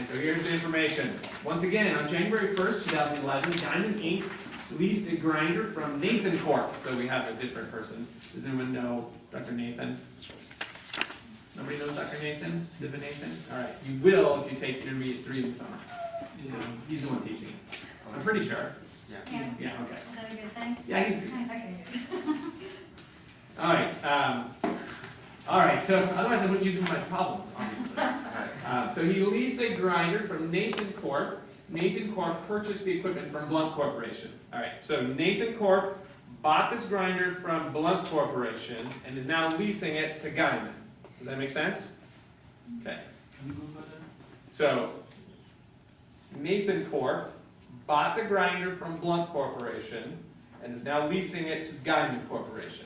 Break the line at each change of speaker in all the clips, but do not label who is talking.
And so here's the information. Once again, on January 1st, 2011, Diamond Inc. leased a grinder from Nathan Corp. So we have a different person. Does anyone know Dr. Nathan? Nobody knows Dr. Nathan? Ziva Nathan? Alright, you will if you take Intermediate 3 in the summer. He's the one teaching. I'm pretty sure.
Yeah.
Yeah, okay.
Is that a good thing?
Yeah, he's good.
Okay, good.
Alright, so otherwise I wouldn't use him for my problems, obviously. So he leased a grinder from Nathan Corp. Nathan Corp purchased the equipment from Blunck Corporation. Alright, so Nathan Corp bought this grinder from Blunck Corporation and is now leasing it to Guyman. Does that make sense? Okay. So Nathan Corp bought the grinder from Blunck Corporation and is now leasing it to Guyman Corporation.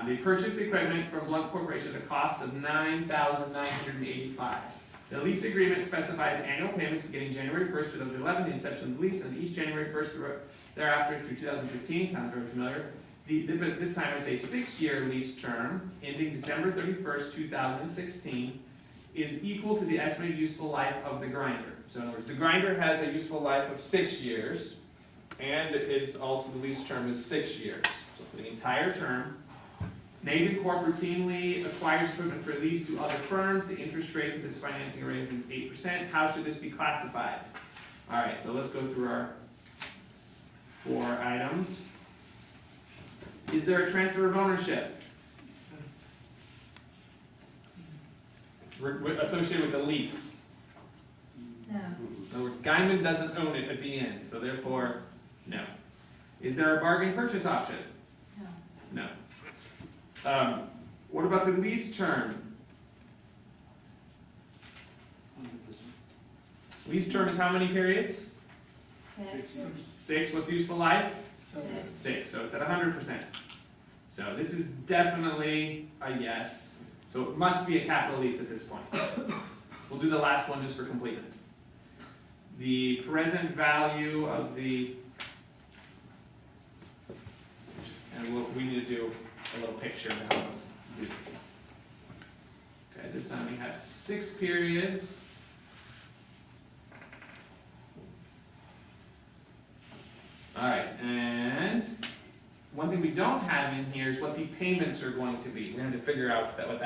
They purchased the equipment from Blunck Corporation at a cost of $9,985. The lease agreement specifies annual payments beginning January 1st, 2011, the inception of the lease, and each January 1st thereafter through 2015. Sounds very familiar. But this time it's a 6-year lease term ending December 31st, 2016, is equal to the estimated useful life of the grinder. So in other words, the grinder has a useful life of 6 years, and it's also the lease term is 6 years. So for the entire term, Nathan Corp routinely acquires equipment for lease to other firms. The interest rate of this financing arrangement is 8%. How should this be classified? All right, so let's go through our 4 items. Is there a transfer of ownership associated with the lease?
No.
In other words, Guyman doesn't own it at the end, so therefore, no. Is there a bargain purchase option?
No.
No. What about the lease term? Lease term is how many periods?
6.
6. What's the useful life?
6.
6. So it's at 100%. So this is definitely a yes. So it must be a capital lease at this point. We'll do the last one just for completeness. The present value of the, and we need to do a little picture of how let's do this. Okay, this time we have 6 periods. Alright, and one thing we don't have in here is what the payments are going to be. We're going to figure out what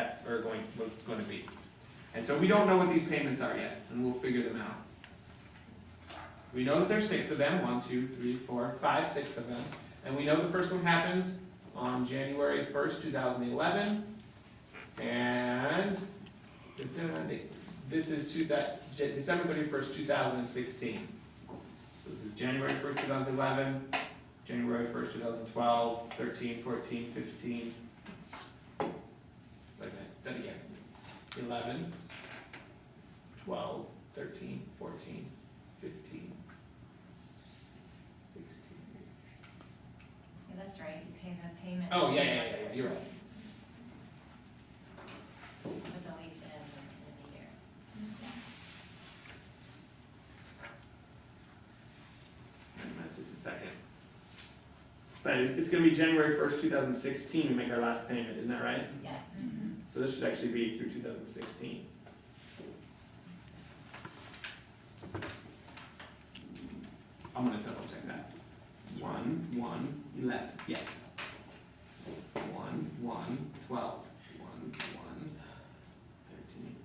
it's going to be. And so we don't know what these payments are yet, and we'll figure them out. We know that there's 6 of them, 1, 2, 3, 4, 5, 6 of them. And we know the first one happens on January 1st, 2011. And this is December 31st, 2016. So this is January 1st, 2011, January 1st, 2012, 13, 14, 15, like that again. 11, 12, 13, 14, 15, 16.
Yeah, that's right. You pay the payment.
Oh, yeah, you're right.
With the lease end in the year.
Just a second. But it's going to be January 1st, 2016 we make our last payment, isn't that right?
Yes.
So this should actually be through 2016. I'm going to double check that. 1, 1, 11. Yes. 1, 1, 12. 1, 1, 13,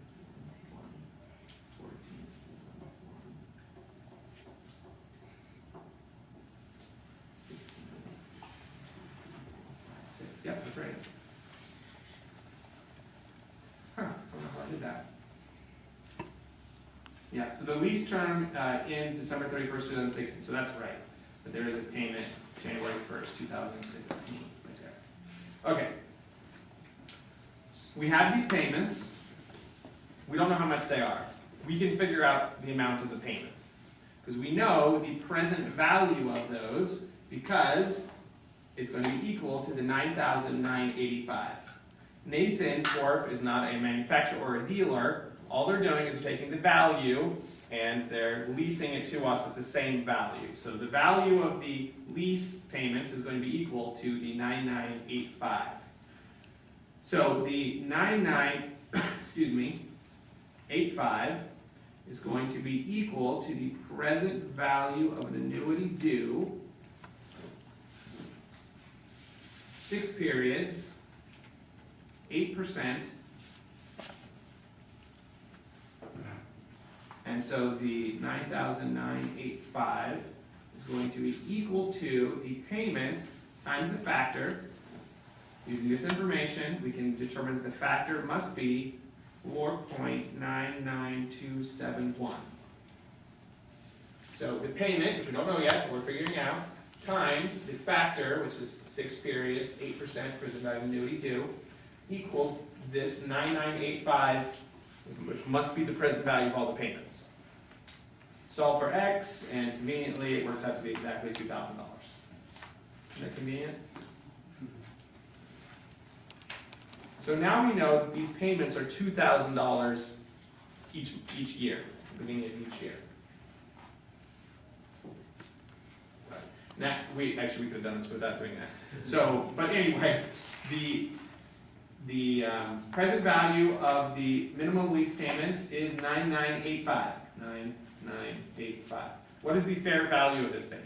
1, 14, 6. Yep, that's right. Huh, I don't know how I did that. Yeah, so the lease term ends December 31st, 2016, so that's right. But there is a payment January 1st, 2016. Right there. Okay. We have these payments. We don't know how much they are. We can figure out the amount of the payment. Because we know the present value of those because it's going to be equal to the $9,985. Nathan Corp is not a manufacturer or a dealer. All they're doing is taking the value and they're leasing it to us at the same value. So the value of the lease payments is going to be equal to the $9,985. So the excuse me, $9,985 is going to be equal to the present value of an annuity due, 6 periods, 8%, and so the 9,985 is going to be equal to the payment times the factor. Using this information, we can determine that the factor must be 4.99271. So the payment, which we don't know yet, but we're figuring out, times the factor, which is 6 periods, 8% present value of annuity due, equals this 9,985, which must be the present value of all the payments. Solve for x, and conveniently, it works out to be exactly $2,000. Isn't that convenient? So now we know that these payments are $2,000 each year, beginning of each year. Now, we could have done this without doing that. So, but anyways, the present value of the minimum lease payments is 9,985. 9,985. What is the fair value of this thing?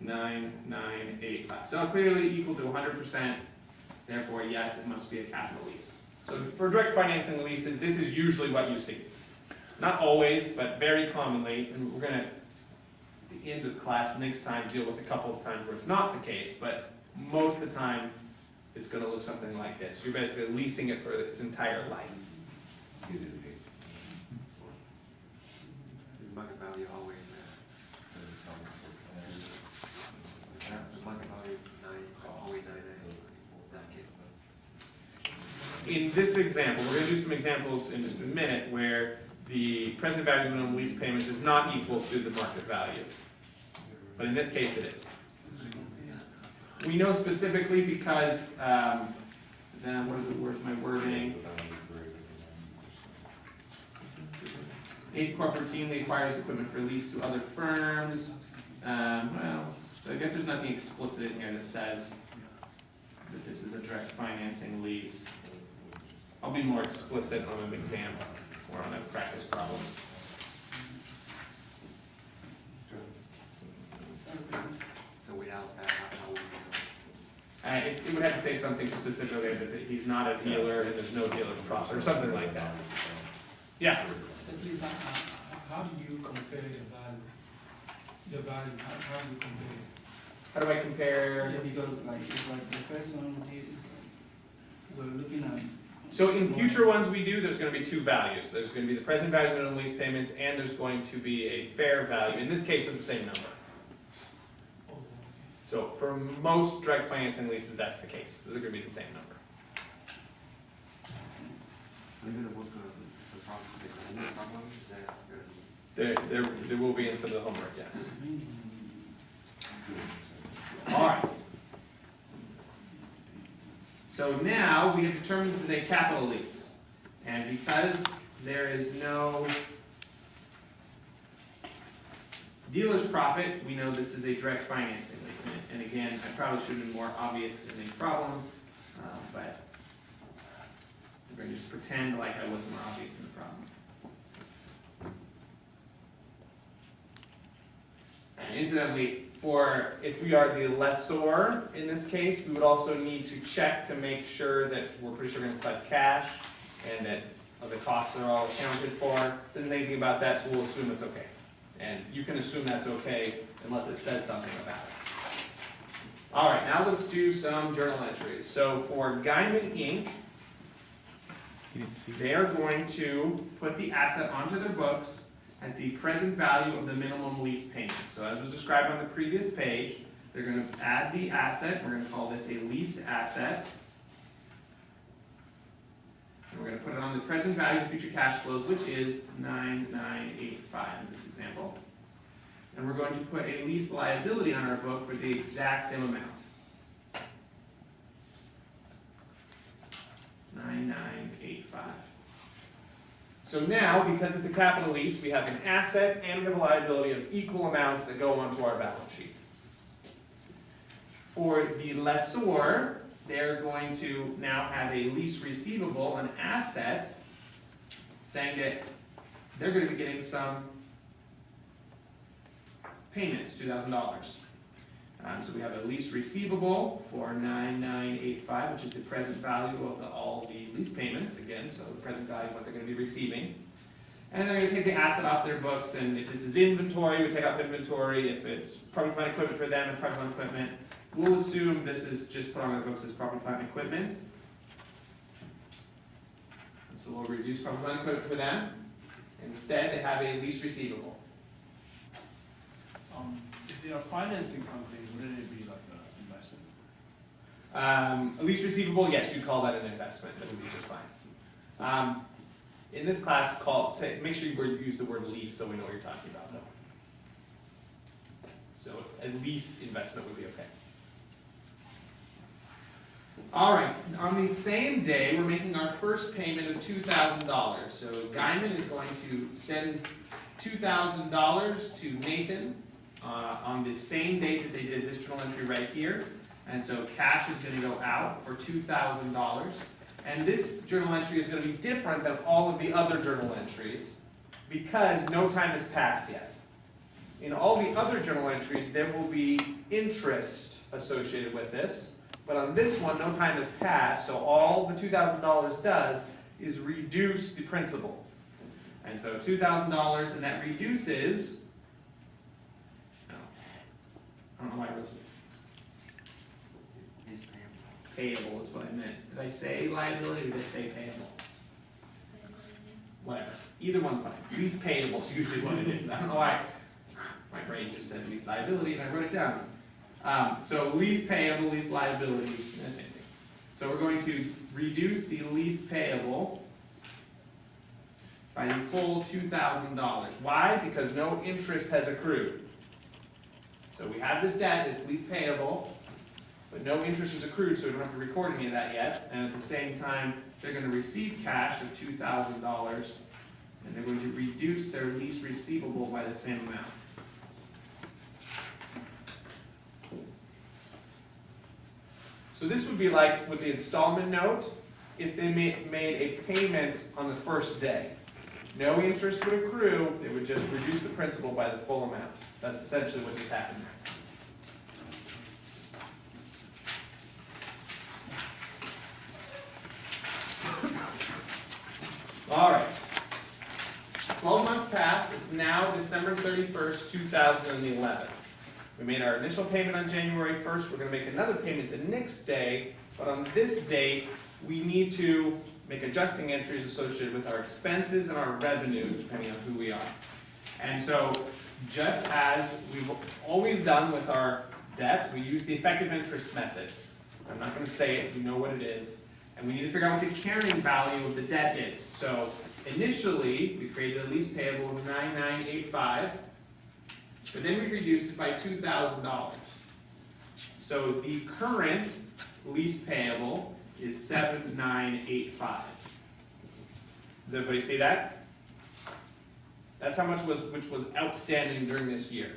9,985. So clearly equal to 100%. Therefore, yes, it must be a capital lease. So for direct financing leases, this is usually what you see. Not always, but very commonly, and we're going to, at the end of class next time, deal with a couple of times where it's not the case, but most of the time, it's going to look something like this. You're basically leasing it for its entire life.
The market value always the market value is always 9,984 in that case.
In this example, we're going to do some examples in just a minute where the present value of the minimum lease payments is not equal to the market value. But in this case, it is. We know specifically because, then what are the words, my wording? Eighth Corp routinely acquires equipment for lease to other firms. Well, so I guess there's nothing explicit in here that says that this is a direct financing lease. I'll be more explicit on an exam or on a practice problem.
So without that, how would we know?
It would have to say something specifically that he's not a dealer and there's no dealer's profit or something like that. Yeah.
So please, how do you compare the value? The value, how do you compare it?
How do I compare?
Yeah, because like, it's like the first one we did is like, we're looking at.
So in future ones we do, there's going to be two values. There's going to be the present value of minimum lease payments, and there's going to be a fair value. In this case, they're the same number.
Oh, okay.
So for most direct financing leases, that's the case. So they're going to be the same number.
Even if it's a problem, it's a problem, is that
There will be in some of the homework, yes. All right. So now we have determined this is a capital lease. And because there is no dealer's profit, we know this is a direct financing lease. And again, I probably should have been more obvious in the problem, but I'm going to just pretend like I was more obvious in the problem. And incidentally, if we are the lessor in this case, we would also need to check to make sure that we're pretty sure we're going to collect cash and that the costs are all accounted for. Doesn't say anything about that, so we'll assume it's okay. And you can assume that's okay unless it says something about it. All right, now let's do some journal entries. So for Guyman Inc., they are going to put the asset onto their books at the present value of the minimum lease payment. So as was described on the previous page, they're going to add the asset. We're going to call this a leased asset. And we're going to put it on the present value of future cash flows, which is 9,985 in this example. And we're going to put a lease liability on our book for the exact same amount. 9,985. So now, because it's a capital lease, we have an asset and we have a liability of equal amounts that go onto our balance sheet. For the lessor, they're going to now have a lease receivable, an asset, saying that they're gonna be getting some payments, $2,000. So we have a lease receivable for 9,985, which is the present value of all the lease payments, again, so the present value of what they're gonna be receiving. And they're gonna take the asset off their books, and if this is inventory, we take off inventory. If it's property, plant, equipment for them, and property, plant, equipment, we'll assume this is just put on their books as property, plant, equipment. And so we'll reduce property, plant, equipment for them. Instead, they have a lease receivable.
If they are financing company, wouldn't it be like an investment?
A lease receivable, yes, you call that an investment, that would be just fine. In this class, make sure you use the word lease so we know what you're talking about though. So a lease investment would be okay. All right, on the same day, we're making our first payment of $2,000. So Guyman is going to send $2,000 to Nathan on the same date that they did this journal entry right here. And so cash is going to go out for $2,000. And this journal entry is going to be different than all of the other journal entries because no time has passed yet. In all the other journal entries, there will be interest associated with this. But on this one, no time has passed, so all the $2,000 does is reduce the principal. And so $2,000, and that reduces, no, I don't know why I was
Lease payable.
payable is what I meant. Did I say liability or did I say payable? Whatever, either one's fine. Lease payable is usually what it is. I don't know why, my brain just said lease liability and I wrote it down. So lease payable, lease liability, the same thing. So we're going to reduce the lease payable by the full $2,000. Why? Because no interest has accrued. So we have this debt, it's lease payable, but no interest is accrued, so we don't have to record any of that yet. And at the same time, they're going to receive cash of $2,000, and they're going to reduce their lease receivable by the same amount. So this would be like with the installment note, if they made a payment on the first day. No interest would accrue, they would just reduce the principal by the full amount. That's essentially what just happened. All right. 12 months passed, it's now December 31st, 2011. We made our initial payment on January 1st, we're going to make another payment the next day, but on this date, we need to make adjusting entries associated with our expenses and our revenues, depending on who we are. And so, just as we've always done with our debt, we use the effective interest method. I'm not going to say it, you know what it is. And we need to figure out what the carrying value of the debt is. So, initially, we created a lease payable of $9,985. But then we reduced it by $2,000. So the current lease payable is $7,985. Does everybody see that? That's how much which was outstanding during this year.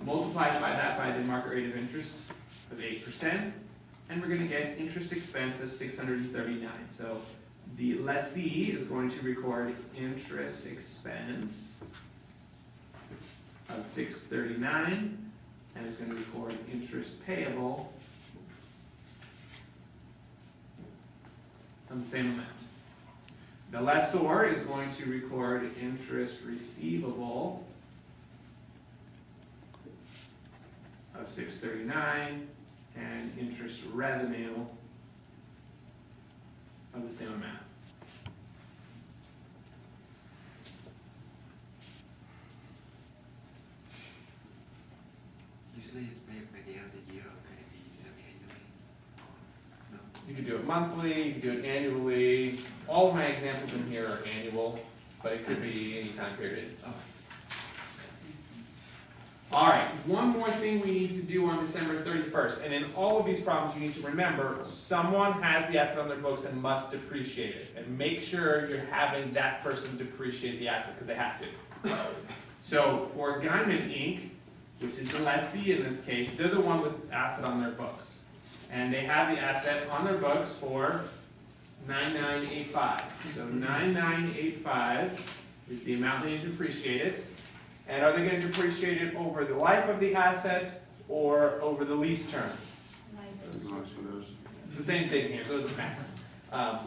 Multiply by that by the market rate of interest of 8%, and we're going to get interest expense of $639. So the lessee is going to record interest expense of $639, and is going to record interest payable of the same amount. The lessor is going to record interest receivable of $639 and interest revenue of the same amount.
Usually it's paid by the end of the year, can it be semi-annually? No?
You could do it monthly, you could do it annually. All of my examples in here are annual, but it could be any time period. All right, one more thing we need to do on December 31st, and in all of these problems you need to remember, someone has the asset on their books and must depreciate it. And make sure you're having that person depreciate the asset, because they have to. So for Guyman Inc., which is the lessee in this case, they're the one with asset on their books. And they have the asset on their books for 9985. So 9985 is the amount they need to depreciate it. And are they going to depreciate it over the life of the asset or over the lease term? It's the same thing here, so it doesn't matter.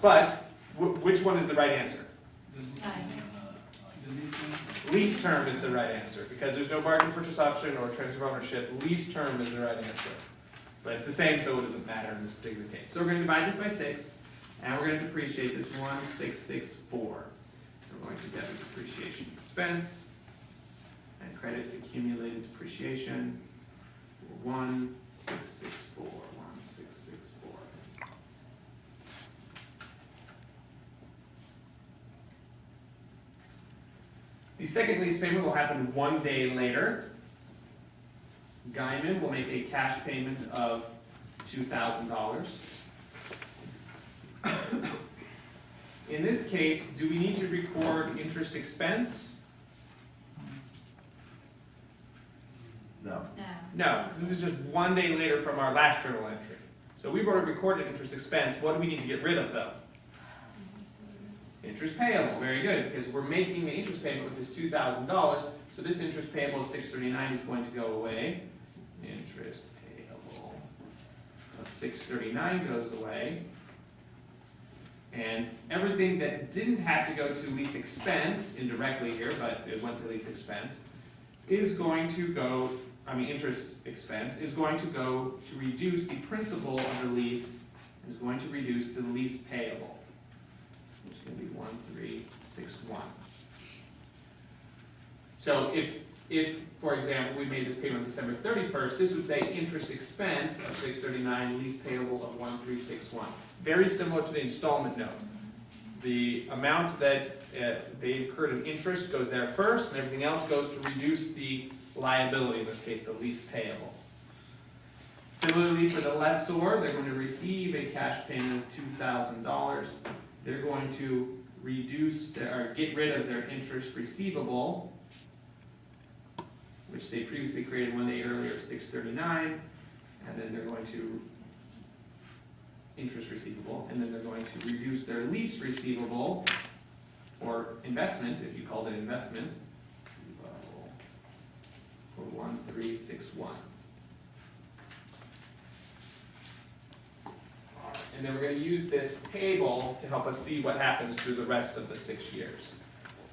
But which one is the right answer?
The leasing,
Lease term is the right answer, because there's no bargain purchase option or transfer of ownership. Lease term is the right answer. But it's the same, so it doesn't matter in this particular case. So we're going to divide this by 6, and we're going to depreciate this 1664. So we're going to debit depreciation expense and credit accumulated depreciation for 1664. 1664. The second lease payment will happen 1 day later. Guyman will make a cash payment of $2,000. In this case, do we need to record interest expense?
No.
No, because this is just 1 day later from our last journal entry. So we've already recorded interest expense. What do we need to get rid of though? Interest payable, very good, because we're making the interest payment with this $2,000. So this interest payable of $639 is going to go away. Interest payable of $639 goes away. And everything that didn't have to go to lease expense indirectly here, but it went to lease expense, is going to go, interest expense is going to go to reduce the principal of the lease, is going to reduce the lease payable, which is going to be 1361. So if, for example, we made this payment on December 31st, this would say interest expense of $639, lease payable of 1361. Very similar to the installment note. The amount that they incurred in interest goes there first, and everything else goes to reduce the liability, in this case, the lease payable. Similarly, for the lessor, they're going to receive a cash payment of $2,000. They're going to reduce or get rid of their interest receivable, which they previously created 1 day earlier of $639, and then they're going to interest receivable, and then they're going to reduce their lease receivable, or investment, if you called it investment, receivable, for 1361. And then we're going to use this table to help us see what happens through the rest of the 6 years.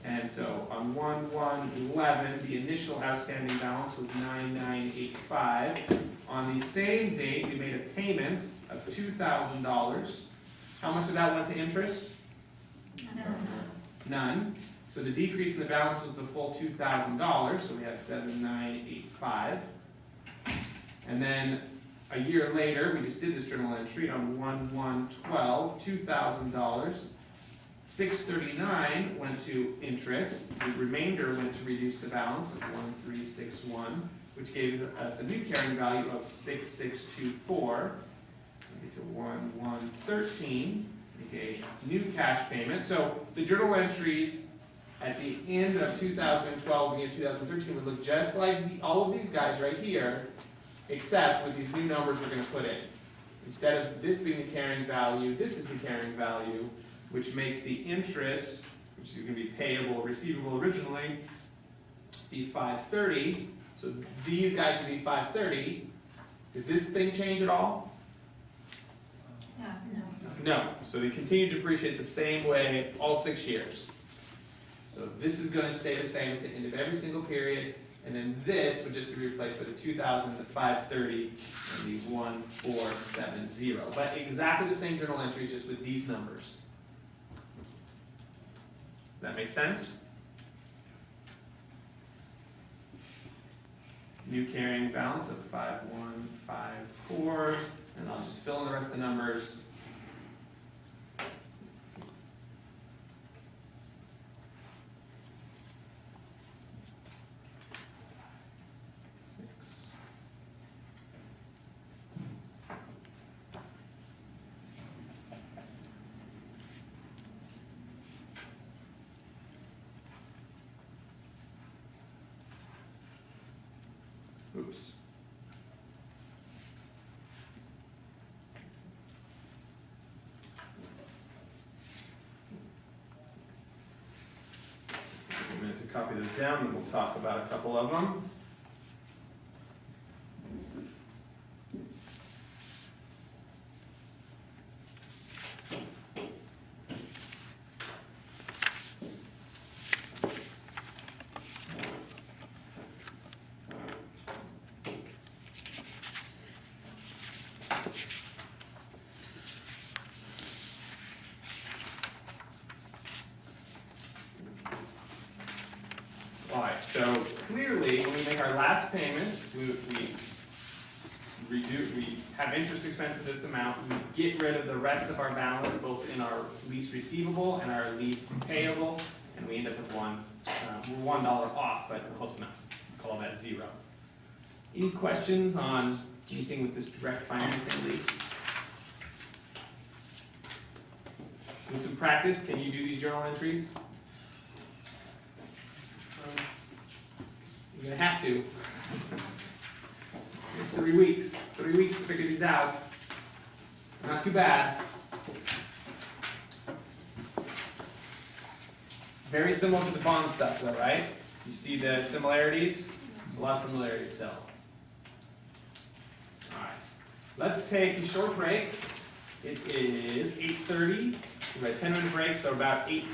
And so on 1/1/11, the initial outstanding balance was 9985. On the same date, we made a payment of $2,000. How much of that went to interest? None. So the decrease in the balance was the full $2,000, so we have 7985. And then a year later, we just did this journal entry on 1/1/12, $2,000. $639 went to interest. The remainder went to reduce the balance of 1361, which gave us a new carrying value of 6624. We get to 1/1/13, make a new cash payment. So the journal entries at the end of 2012, beginning of 2013 would look just like all of these guys right here, except with these new numbers we're going to put in. Instead of this being the carrying value, this is the carrying value, which makes the interest, which is going to be payable, receivable originally, be 530. So these guys should be 530. Does this thing change at all? No. So they continue to depreciate the same way all 6 years. So this is going to stay the same at the end of every single period. And then this would just be replaced by the 2,000, the 530, and the 1470. But exactly the same journal entries, just with these numbers. That makes sense? New carrying balance of 5154, and I'll just fill in the rest of the numbers. Oops. copy those down, and we'll talk about a couple of them. Alright, so clearly, when we make our last payment, we have interest expense of this amount, we get rid of the rest of our balance, both in our lease receivable and our lease payable, and we end up with we're $1 off, but close enough. Call that zero. Any questions on anything with this direct financing lease? With some practice, can you do these journal entries? You're gonna have to. You have 3 weeks. 3 weeks to figure these out. Not too bad. Very similar to the bond stuff though, right? You see the similarities? There's a lot of similarities still. Alright. Let's take a short break. It is 8:30. We've got a 10-minute break, so about 8:30.